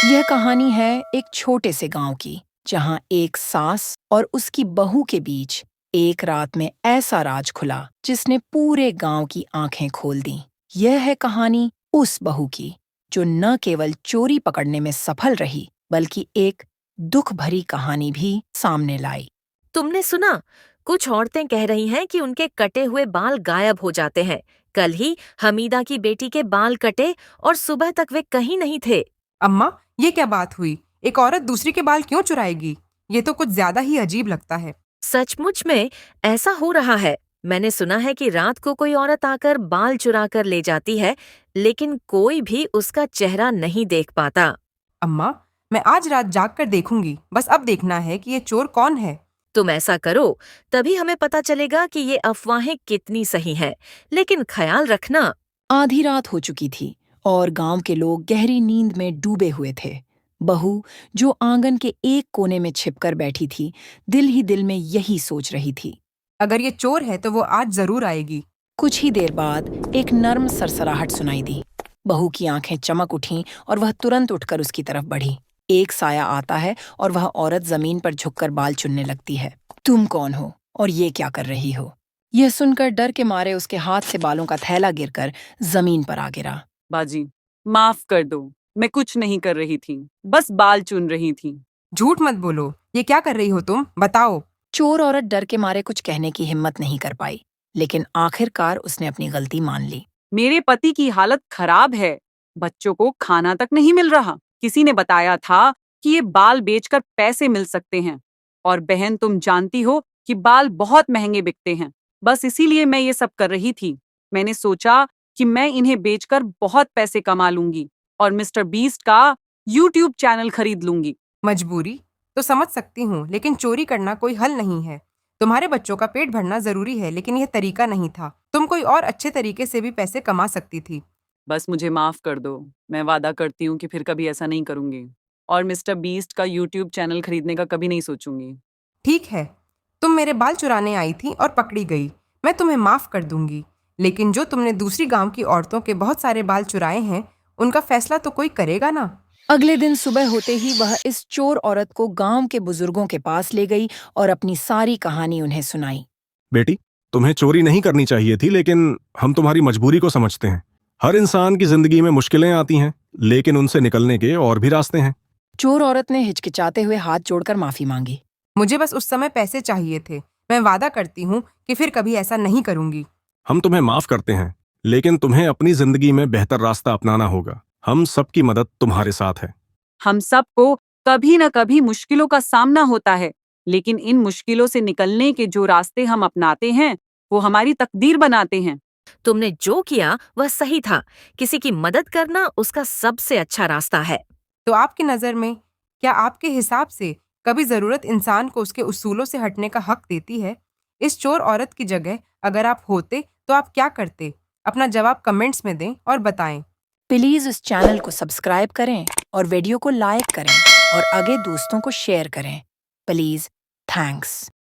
यह कहानी है एक छोटे से गांव की, जहां एक सास और उसकी बहू के बीच एक रात में ऐसा राज खुला जिसने पूरे गांव की आंखें खोल दी। यह है कहानी उस बहू की जो न केवल चोरी पकड़ने में सफल रही, बल्कि एक दुख भरी कहानी भी सामने लाई। तुमने सुना? कुछ औरतें कह रही हैं कि उनके कटे हुए बाल गायब हो जाते हैं। कल ही हमीदा की बेटी के बाल कटे और सुबह तक वे कहीं नहीं थे। अम्मा, ये क्या बात हुई? एक औरत दूसरी के बाल क्यों चुराएगी? ये तो कुछ ज्यादा ही अजीब लगता है। सचमुच में ऐसा हो रहा है। मैंने सुना है कि रात को कोई औरत आकर बाल चुरा कर ले जाती है, लेकिन कोई भी उसका चेहरा नहीं देख पाता। अम्मा, मैं आज रात जाग कर देखूंगी। बस अब देखना है कि ये चोर कौन है। तुम ऐसा करो, तभी हमें पता चलेगा कि ये अफवाहें कितनी सही हैं। लेकिन ख्याल रखना। आधी रात हो चुकी थी और गांव के लोग गहरी नींद में डूबे हुए थे। बहू, जो आंगन के एक कोने में छिपकर बैठी थी, दिल ही दिल में यही सोच रही थी। अगर ये चोर है तो वो आज जरूर आएगी। कुछ ही देर बाद एक नर्म सरसराहट सुनाई दी। बहू की आंखें चमक उठीं और वह तुरंत उठकर उसकी तरफ बढ़ी। एक साया आता है और वह औरत जमीन पर झुककर बाल चुनने लगती है। तुम कौन हो और ये क्या कर रही हो? यह सुनकर डर के मारे उसके हाथ से बालों का थैला गिरकर जमीन पर आ गिरा। बाजी, माफ कर दो। मैं कुछ नहीं कर रही थी, बस बाल चुन रही थी। झूठ मत बोलो। ये क्या कर रही हो तुम? बताओ। चोर औरत डर के मारे कुछ कहने की हिम्मत नहीं कर पाई, लेकिन आखिरकार उसने अपनी गलती मान ली। मेरे पति की हालत खराब है। बच्चों को खाना तक नहीं मिल रहा। किसी ने बताया था कि ये बाल बेचकर पैसे मिल सकते हैं। और बहन, तुम जानती हो कि बाल बहुत महंगे बिकते हैं। बस इसीलिए मैं ये सब कर रही थी। मैंने सोचा कि मैं इन्हें बेचकर बहुत पैसे कमा लूंगी और मिस्टर बीस्ट का यूट्यूब चैनल खरीद लूंगी। मजबूरी तो समझ सकती हूँ, लेकिन चोरी करना कोई हल नहीं है। तुम्हारे बच्चों का पेट भरना जरूरी है, लेकिन यह तरीका नहीं था। तुम कोई और अच्छे तरीके से भी पैसे कमा सकती थी। बस मुझे माफ कर दो। मैं वादा करती हूँ कि फिर कभी ऐसा नहीं करूंगी और मिस्टर बीस्ट का यूट्यूब चैनल खरीदने का कभी नहीं सोचूंगी। ठीक है, तुम मेरे बाल चुराने आई थी और पकड़ी गई। मैं तुम्हें माफ कर दूंगी, लेकिन जो तुमने दूसरी गांव की औरतों के बहुत सारे बाल चुराए हैं, उनका फैसला तो कोई करेगा ना। अगले दिन सुबह होते ही वह इस चोर औरत को गांव के बुजुर्गों के पास ले गई और अपनी सारी कहानी उन्हें सुनाई। बेटी, तुम्हें चोरी नहीं करनी चाहिए थी, लेकिन हम तुम्हारी मजबूरी को समझते हैं। हर इंसान की जिंदगी में मुश्किलें आती हैं, लेकिन उनसे निकलने के और भी रास्ते हैं। चोर औरत ने हिचकिचाते हुए हाथ जोड़कर माफी मांगी। मुझे बस उस समय पैसे चाहिए थे। मैं वादा करती हूँ कि फिर कभी ऐसा नहीं करूंगी। हम तुम्हें माफ करते हैं, लेकिन तुम्हें अपनी जिंदगी में बेहतर रास्ता अपनाना होगा। हम सबकी मदद तुम्हारे साथ है। हम सबको कभी न कभी मुश्किलों का सामना होता है, लेकिन इन मुश्किलों से निकलने के जो रास्ते हम अपनाते हैं, वो हमारी तकदीर बनाते हैं। तुमने जो किया वह सही था। किसी की मदद करना उसका सबसे अच्छा रास्ता है। तो आपकी नज़र में, क्या आपके हिसाब से कभी ज़रूरत इंसान को उसके उसूलों से हटने का हक देती है? इस चोर औरत की जगह अगर आप होते तो आप क्या करते? अपना जवाब कमेंट्स में दें और बताएं। प्लीज इस चैनल को सब्सक्राइब करें और वीडियो को लाइक करें और आगे दोस्तों को शेयर करें। Please, thanks.